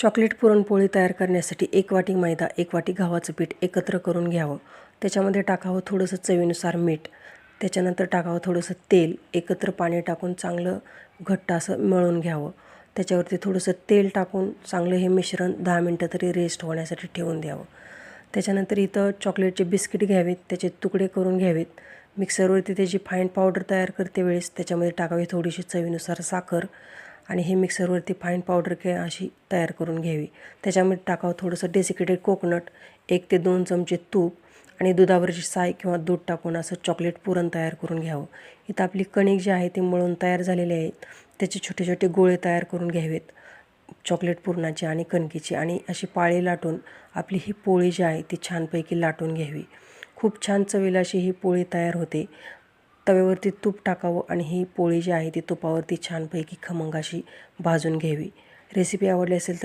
Chocolate puran poli तयार करण्यासाठी 1 वाटी मैदा, 1 वाटी गव्हाचं पीठ एकत्र करून घ्यावं. त्याच्यामध्ये टाकावं थोडंसं चवीनुसार मीठ. त्याच्यानंतर टाकावं थोडंसं तेल. एकत्र पाणी टाकून चांगलं घट्ट असं मळून घ्यावं. त्याच्यावरती थोडंसं तेल टाकून चांगलं हे मिश्रण 10 मिनटं तरी रेस्ट होण्यासाठी ठेवून द्यावं. त्याच्यानंतर इथं चॉकलेटचे बिस्किट घ्यावेत, त्याचे तुकडे करून घ्यावेत. मिक्सरवरती त्याची फाईन पावडर तयार करते वेळेस त्याच्यामध्ये टाकावी थोडीशी चवीनुसार साखर आणि हे मिक्सरवरती फाईन पावडर अशी तयार करून घ्यावी. त्याच्यामध्ये टाकावं थोडंसं डेसिकेटेड कोकोनट, 1 ते 2 चमचे तूप आणि दुधावरची साय किंवा दूध टाकून असं चॉकलेट पुरण तयार करून घ्यावं. इथं आपली कणिक जी आहे ती मळून तयार झालेली आहे. त्याचे छोटे छोटे गोळे तयार करून घ्यावेत चॉकलेट पुरणाची आणि कणकीची आणि अशी पाळी लाटून आपली ही पोळी जी आहे ती छानपैकी लाटून घ्यावी. खूप छान चवीला अशी ही पोळी तयार होते. तव्यावरती तूप टाकावं आणि ही पोळी जी आहे ती तुपावरती छानपैकी खमंग अशी भाजून घ्यावी. रेसिपी आवडली असेल तर